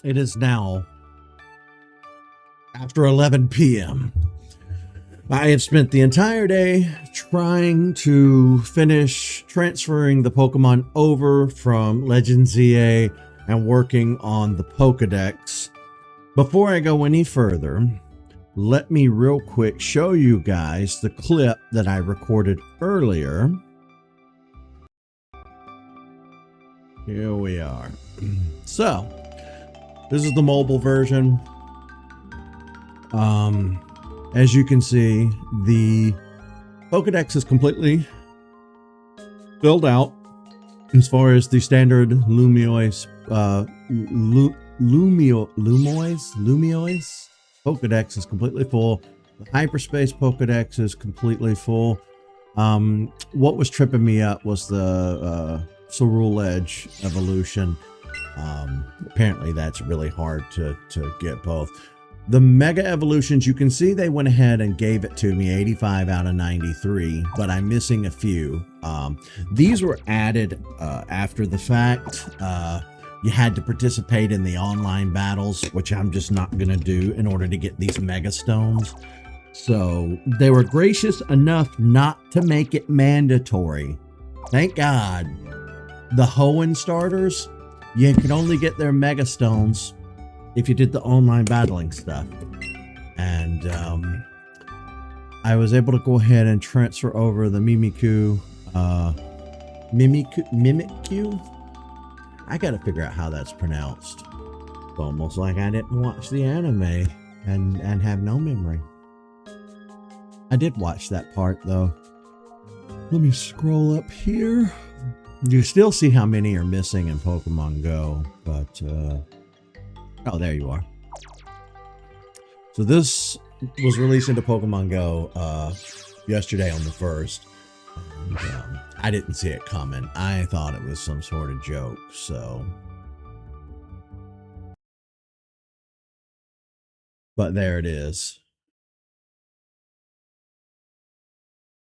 It is now after 11 p.m. I have spent the entire day trying to finish transferring the Pokemon over from Legend ZA and working on the Pokedex. Before I go any further, let me real quick show you guys the clip that I recorded earlier. Here we are. So, this is the mobile version. As you can see, the Pokedex is completely filled out as far as the standard Lumoise Pokedex is completely full. The Hyperspace Pokedex is completely full. What was tripping me up was the Cerule Edge evolution. Apparently that's really hard to get both. The Mega Evolutions, you can see they went ahead and gave it to me 85 out of 93, but I'm missing a few. These were added after the fact. You had to participate in the online battles, which I'm just not going to do in order to get these Mega Stones. So they were gracious enough not to make it mandatory. Thank God. The Hoenn starters, you could only get their Mega Stones if you did the online battling stuff. And I was able to go ahead and transfer over the Mimikyu. Mimikyu? I gotta figure out how that's pronounced. It's almost like I didn't watch the anime and have no memory. I did watch that part though. Let me scroll up here. You still see how many are missing in Pokemon Go, but oh, there you are. So this was released into Pokemon Go yesterday on the 1st. And, I didn't see it coming. I thought it was some sort of joke, so. But there it is.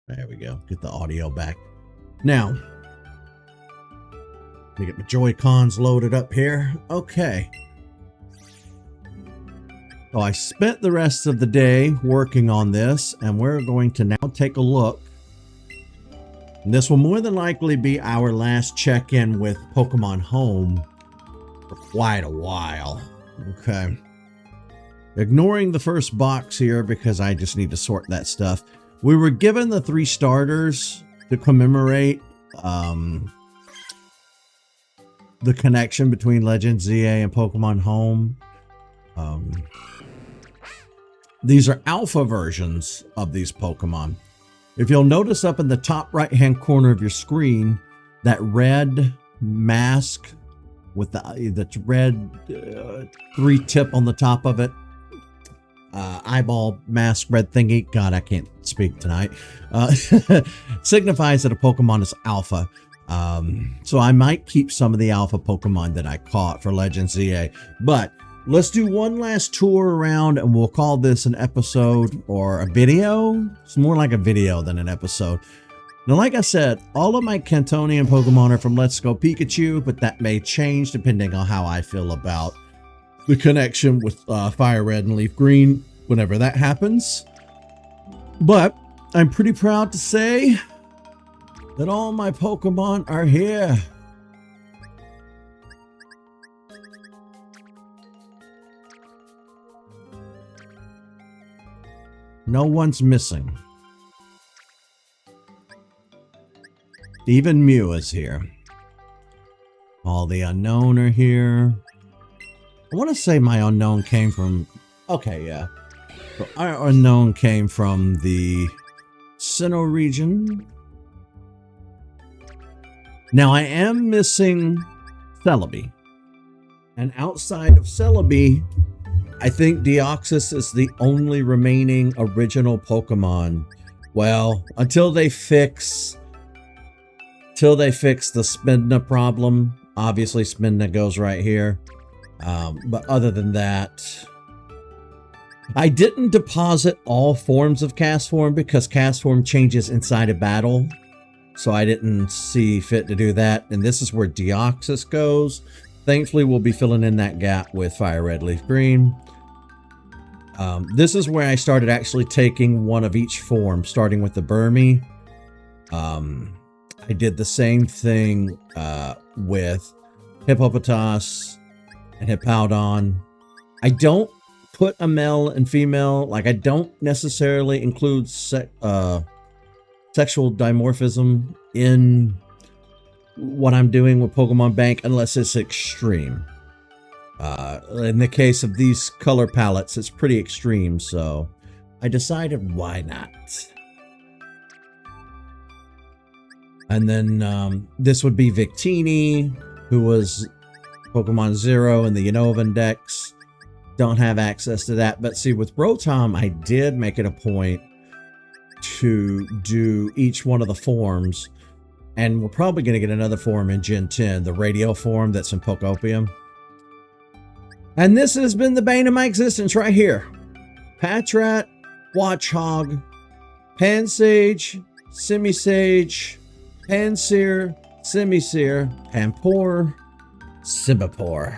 There we go. Get the audio back. Now, let me get my Joy-Cons loaded up here. Okay. So I spent the rest of the day working on this, and we're going to now take a look. And this will more than likely be our last check-in with Pokemon Home for quite a while. Okay. Ignoring the first box here because I just need to sort that stuff. We were given the 3 starters to commemorate the connection between Legend ZA and Pokemon Home. These are alpha versions of these Pokemon. If you'll notice up in the top right-hand corner of your screen, that red mask with the red 3 tip on the top of it, eyeball mask red thingy. God, I can't speak tonight. Signifies that a Pokemon is alpha. So I might keep some of the alpha Pokemon that I caught for Legend ZA, but let's do one last tour around and we'll call this an episode or a video. It's more like a video than an episode. Now, like I said, all of my Cantonian Pokemon are from Let's Go Pikachu, but that may change depending on how I feel about the connection with Fire Red and Leaf Green whenever that happens. But I'm pretty proud to say that all my Pokemon are here. No one's missing. Even Mew is here. All the unknown are here. I want to say my unknown came from... Okay, yeah. So our unknown came from the Sinnoh region. Now I am missing Celebi. And outside of Celebi, I think Deoxys is the only remaining original Pokemon. Well, until they fix the Spinda problem. Obviously, Spinda goes right here. But other than that, I didn't deposit all forms of Castform because Castform changes inside a battle. So I didn't see fit to do that. And this is where Deoxys goes. Thankfully, we'll be filling in that gap with Fire Red, Leaf Green. This is where I started actually taking one of each form, starting with the Burmy. I did the same thing with Hippopotas and Hippowdon. I don't put a male and female, like I don't necessarily include sexual dimorphism in what I'm doing with Pokemon Bank unless it's extreme. In the case of these color palettes, it's pretty extreme, so I decided why not. And then this would be Victini, who was Pokemon Zero in the Unova Dex. Don't have access to that, but see, with Rotom, I did make it a point to do each one of the forms, and we're probably going to get another form in Gen 10, the radio form that's in Pokeopium. And this has been the bane of my existence right here. Patrat, Watchog, Pansage, Simisage, Pansear, Simisear, Pampor, Sibapore.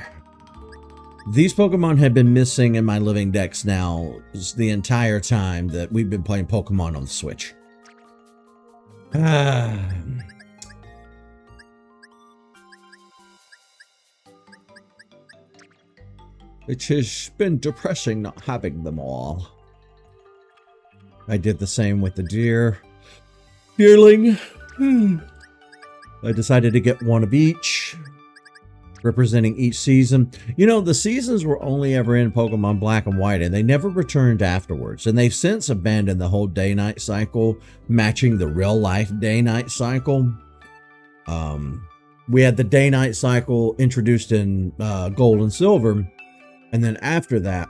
These Pokemon have been missing in my living dex now the entire time that we've been playing Pokemon on the Switch. It has been depressing not having them all. I did the same with the Deerling. I decided to get one of each, representing each season. You know, the seasons were only ever in Pokemon Black and White, and they never returned afterwards. And they've since abandoned the whole day-night cycle, matching the real-life day-night cycle. We had the day-night cycle introduced in Gold and Silver, and then after that,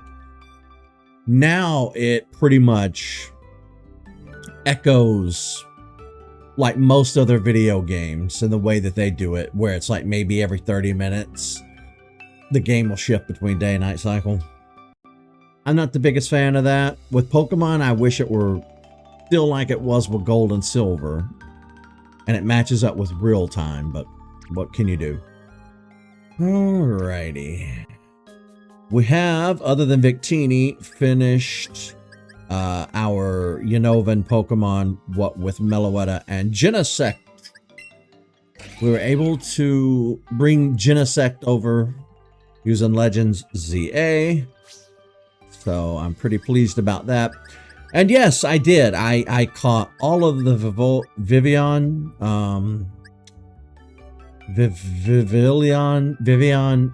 now it pretty much echoes like most other video games in the way that they do it, where it's like maybe every 30 minutes, the game will shift between day and night cycle. I'm not the biggest fan of that. With Pokemon, I wish it were still like it was with Gold and Silver, and it matches up with real time, but what can you do? Alrighty. We have, other than Victini, finished our Unovan Pokemon, what with Meloetta and Genesect. We were able to bring Genesect over using Legends ZA, so I'm pretty pleased about that. And yes, I did. I caught all of the Vivian,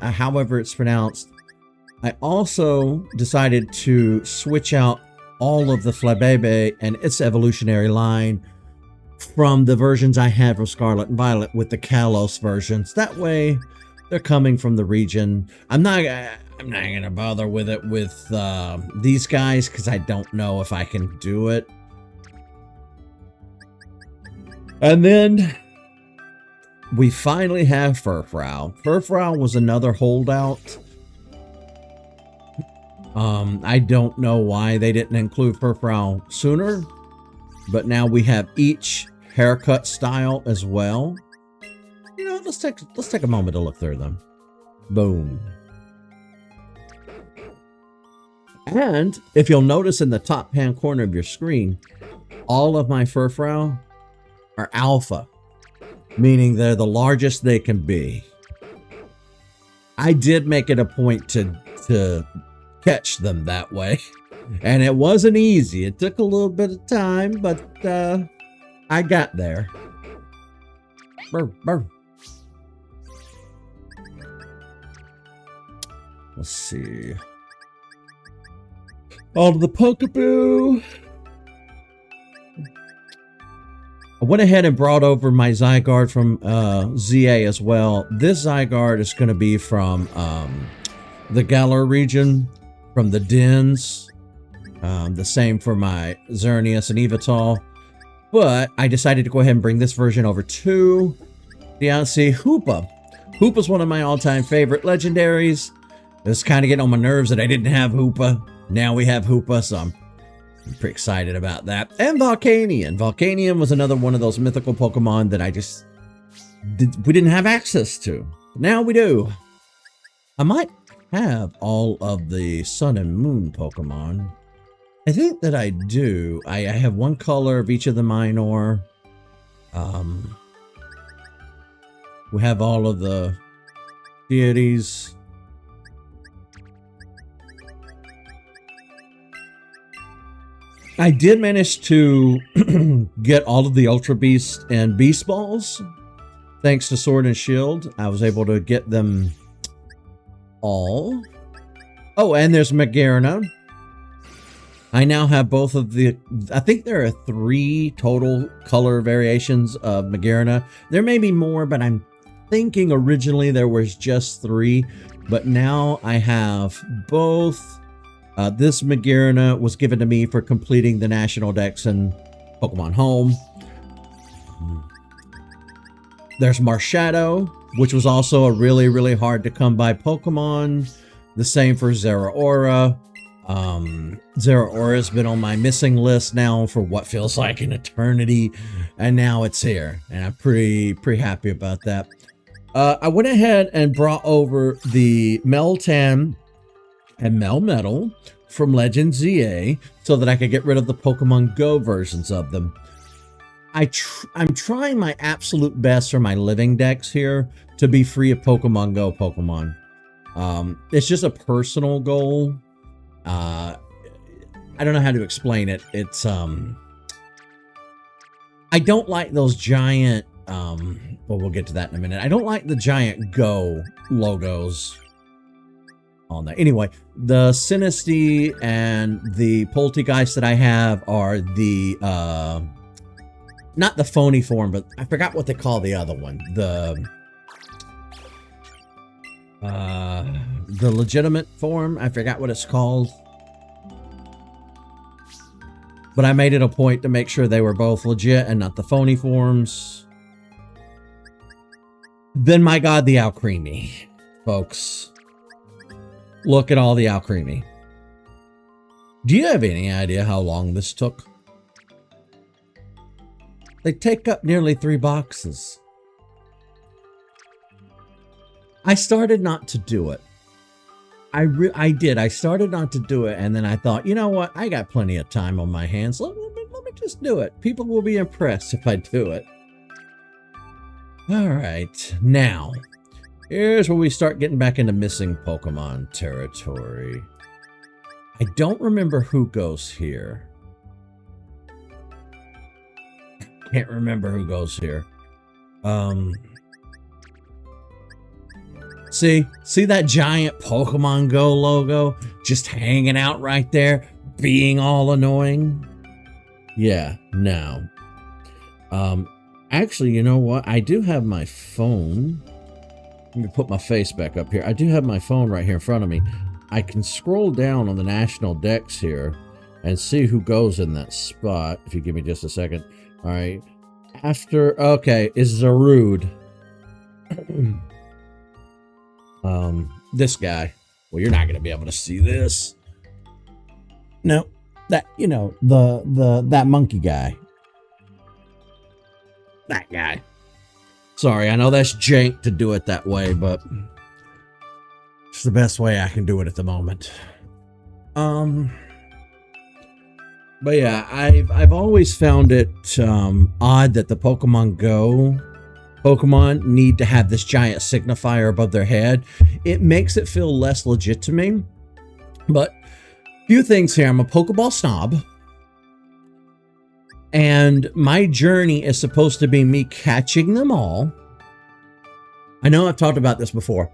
however it's pronounced. I also decided to switch out all of the Flabebe and its evolutionary line from the versions I had from Scarlet and Violet with the Kalos versions. That way, they're coming from the region. I'm not gonna bother with it with these guys because I don't know if I can do it. And then we finally have Furfrou. Furfrou was another holdout. I don't know why they didn't include Furfrou sooner, but now we have each haircut style as well. You know, let's take a moment to look through them. Boom. And if you'll notice in the top hand corner of your screen, all of my Furfrou are alpha, meaning they're the largest they can be. I did make it a point to catch them that way, and it wasn't easy. It took a little bit of time, but I got there. Burr, burr. Let's see. On the Pokeboo, I went ahead and brought over my Zygarde from ZA as well. This Zygarde is going to be from the Galar region, from the Dens. The same for my Xerneas and Evital. But I decided to go ahead and bring this version over to Deontay Hoopa. Hoopa's one of my all-time favorite legendaries. It's kind of getting on my nerves that I didn't have Hoopa. Now we have Hoopa, so I'm pretty excited about that. And Volcanion. Volcanion was another one of those mythical Pokemon that we didn't have access to. Now we do. I might have all of the Sun and Moon Pokemon. I think that I do. I have one color of each of the minor. We have all of the deities. I did manage to get all of the Ultra Beast and Beast Balls. Thanks to Sword and Shield, I was able to get them all. Oh, and there's Magearna. I now have both of the, I think there are 3 total color variations of Magearna. There may be more, but I'm thinking originally there was just 3. But now I have both. This Magearna was given to me for completing the National Dex in Pokemon Home. There's Marshadow, which was also a really, really hard to come by Pokemon. The same for Zeraora. Zeraora has been on my missing list now for what feels like an eternity, and now it's here, and I'm pretty happy about that. I went ahead and brought over the Meltan and Melmetal from Legend ZA so that I could get rid of the Pokemon Go versions of them. I'm trying my absolute best for my living decks here to be free of Pokemon Go Pokemon. It's just a personal goal. I don't know how to explain it. It's I don't like those giant well, we'll get to that in a minute. I don't like the giant Go logos on there. Anyway, the Sinistea and the Poltegeist that I have are the not the phony form, but I forgot what they call the other one. The legitimate form. I forgot what it's called. But I made it a point to make sure they were both legit and not the phony forms. Then, my God, the Alcremie, folks. Look at all the Alcremie. Do you have any idea how long this took? They take up nearly 3 boxes. I started not to do it. I did. I started not to do it, and then I thought, you know what? I got plenty of time on my hands. Let me just do it. People will be impressed if I do it. All right. Now, here's where we start getting back into missing Pokemon territory. I don't remember who goes here. Can't remember who goes here. See that giant Pokemon Go logo just hanging out right there, being all annoying? Yeah, no. Actually, you know what? I do have my phone. Let me put my face back up here. I do have my phone right here in front of me. I can scroll down on the National Dex here and see who goes in that spot. If you give me just a second. All right. Okay, is Zarude. This guy. Well, you're not going to be able to see this. No, that, you know, that monkey guy. That guy. Sorry, I know that's jank to do it that way, but it's the best way I can do it at the moment. But yeah, I've always found it odd that the Pokemon Go Pokemon need to have this giant signifier above their head. It makes it feel less legit to me. But a few things here. I'm a Pokeball snob. And my journey is supposed to be me catching them all. I know I've talked about this before.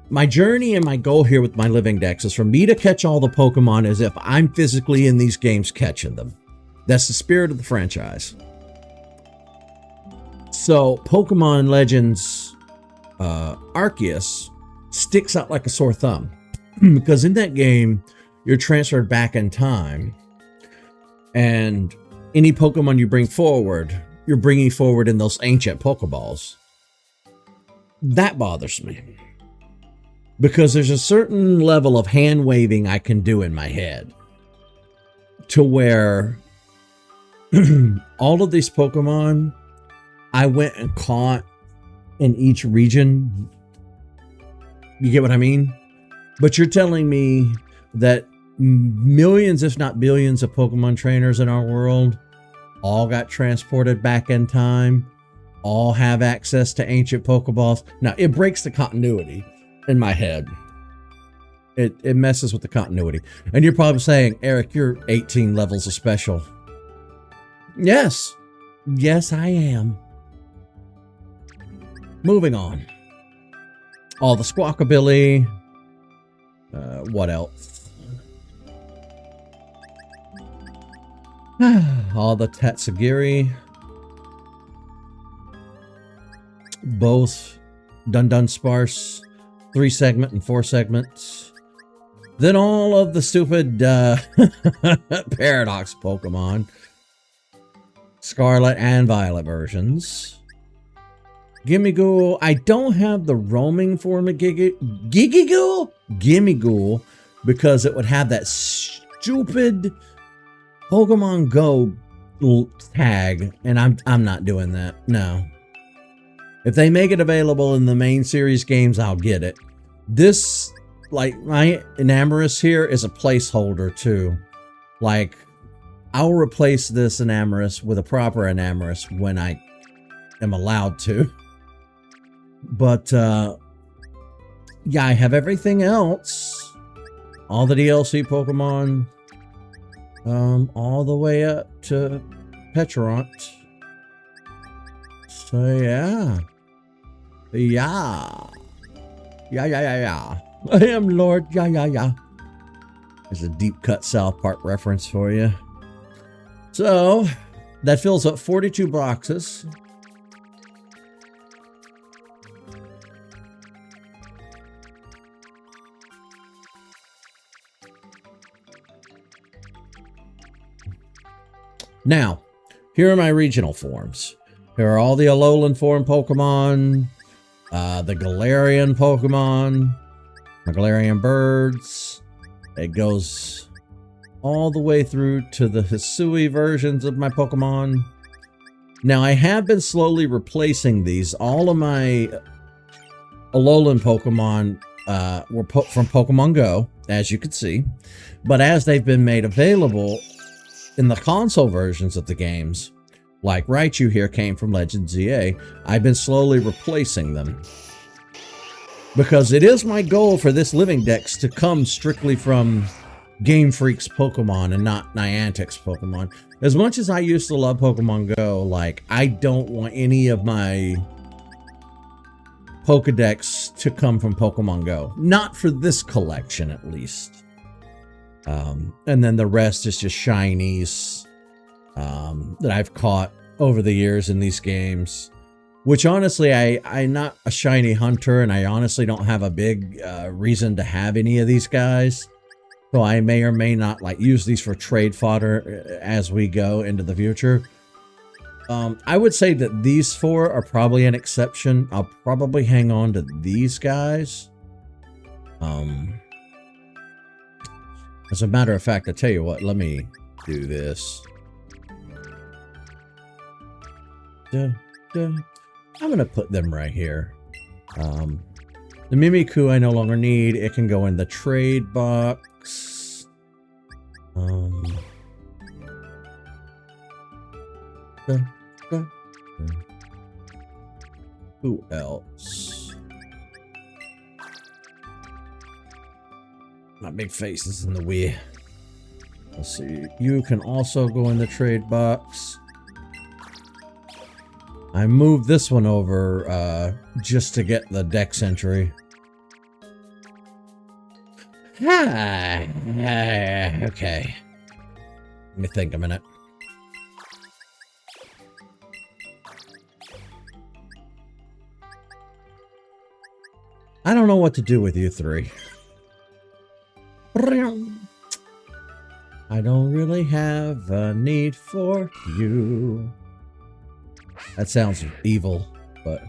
My journey and my goal here with my living decks is for me to catch all the Pokemon as if I'm physically in these games catching them. That's the spirit of the franchise. So Pokemon Legends Arceus sticks out like a sore thumb. Because in that game, you're transferred back in time. And any Pokemon you bring forward, you're bringing forward in those ancient Pokeballs. That bothers me. Because there's a certain level of hand waving I can do in my head. To where all of these Pokemon I went and caught in each region. You get what I mean? But you're telling me that millions, if not billions, of Pokemon trainers in our world all got transported back in time, all have access to ancient Pokeballs. Now, it breaks the continuity in my head. It messes with the continuity. And you're probably saying, Eric, you're 18 levels of special. Yes. Yes, I am. Moving on. All the Squawkabilly. What else? All the Tatsugiri. Both Dun Sparse. 3-segment and 4-segments. Then all of the stupid Paradox Pokemon. Scarlet and Violet versions. Gimmighoul. I don't have the roaming form of Gimmighoul? Gimmighoul, because it would have that stupid Pokemon Go tag, and I'm not doing that. No. If they make it available in the main series games, I'll get it. This, like, my Enamorus here is a placeholder too. Like, I'll replace this Enamorus with a proper Enamorus when I am allowed to. But, yeah, I have everything else. All the DLC Pokemon. All the way up to Petront. So, yeah. Yeah. Yeah. I am Lord. Yeah. There's a deep cut South Park reference for you. So, that fills up 42 boxes. Now, here are my regional forms. Here are all the Alolan form Pokemon, the Galarian Pokemon, the Galarian birds. It goes all the way through to the Hisui versions of my Pokemon. Now, I have been slowly replacing these. All of my Alolan Pokemon were from Pokemon Go, as you can see. But as they've been made available in the console versions of the games, like Raichu here came from Legends ZA, I've been slowly replacing them. Because it is my goal for this Living Dex to come strictly from Game Freak's Pokemon and not Niantic's Pokemon. As much as I used to love Pokemon Go, like, I don't want any of my Pokedex to come from Pokemon Go. Not for this collection, at least. And then the rest is just shinies that I've caught over the years in these games. Which honestly, I'm not a shiny hunter, and I honestly don't have a big reason to have any of these guys. So I may or may not like use these for trade fodder as we go into the future. I would say that these four are probably an exception. I'll probably hang on to these guys. As a matter of fact, I tell you what, let me do this. I'm going to put them right here. The Mimikyu I no longer need. It can go in the trade box. Who else? My big face is in the way. Let's see. You can also go in the trade box. I moved this one over just to get the Dex entry. Okay. Let me think a minute. I don't know what to do with you three. I don't really have a need for you. That sounds evil, but...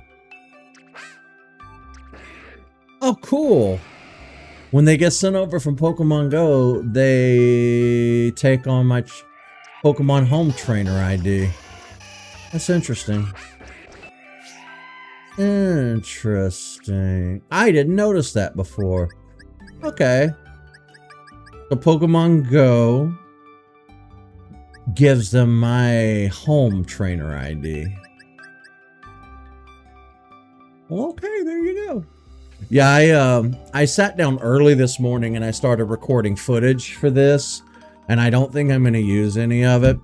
Oh, cool! When they get sent over from Pokemon Go, they take on my Pokemon Home Trainer ID. That's interesting. Interesting. I didn't notice that before. Okay. So Pokemon Go gives them my home trainer ID. Well, okay, there you go. Yeah, I sat down early this morning and I started recording footage for this, and I don't think I'm going to use any of it.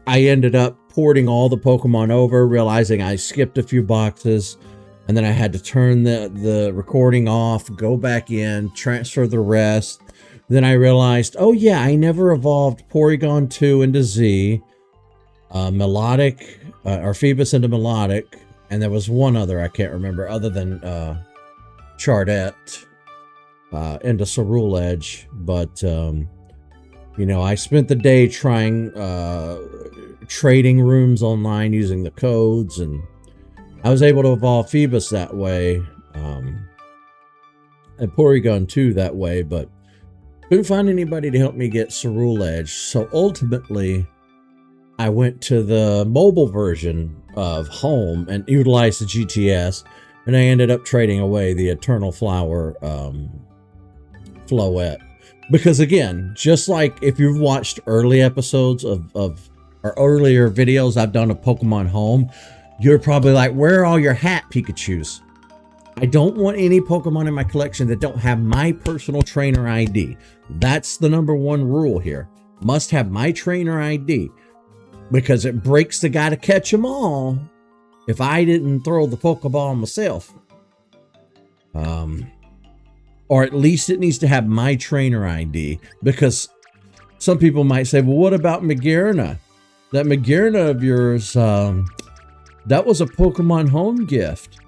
I ended up porting all the Pokemon over, realizing I skipped a few boxes, and then I had to turn the recording off, go back in, transfer the rest. Then I realized, oh yeah, I never evolved Porygon 2 into Z, Melodic, or Phoebus into Melodic, and there was one other I can't remember other than Chardette into Ceruledge. But you know, I spent the day trying trading rooms online using the codes, and I was able to evolve Phoebus that way, and Porygon 2 that way, but couldn't find anybody to help me get Ceruledge. So ultimately, I went to the mobile version of Home and utilized the GTS, and I ended up trading away the Eternal Flower Floette. Because again, just like if you've watched early episodes of or earlier videos I've done of Pokemon Home, you're probably like, where are all your hat Pikachus? I don't want any Pokemon in my collection that don't have my personal trainer ID. That's the #1 rule here. Must have my trainer ID, because it breaks the guy to catch them all if I didn't throw the Pokeball myself. Or at least it needs to have my trainer ID, because some people might say, well, what about Magearna? That Magearna of yours, that was a Pokemon Home gift.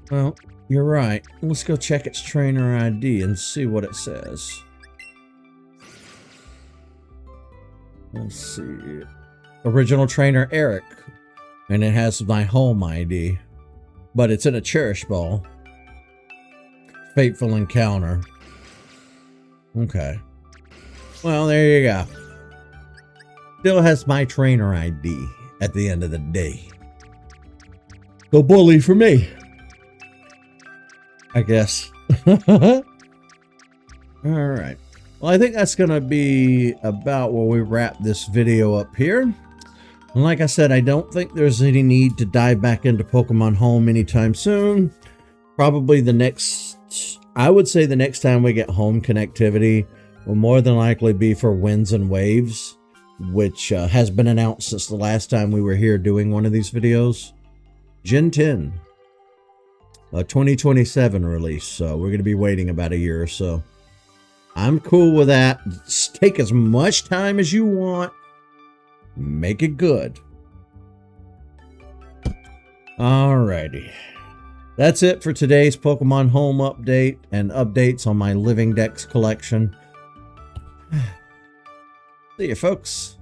Well, you're right. Let's go check its trainer ID and see what it says. Let's see. Original trainer Eric. And it has my home ID. But it's in a Cherish Ball. Fateful Encounter. Okay. Well, there you go. Still has my trainer ID at the end of the day. No bully for me, I guess. All right. Well, I think that's going to be about where we wrap this video up here. And like I said, I don't think there's any need to dive back into Pokemon Home anytime soon. Probably the next, I would say the next time we get home connectivity will more than likely be for Winds and Waves, which has been announced since the last time we were here doing one of these videos. Gen 10. A 2027 release, so we're going to be waiting about a year or so. I'm cool with that. Just take as much time as you want. Make it good. Alrighty. That's it for today's Pokemon Home update and updates on my Living Dex collection. See you, folks.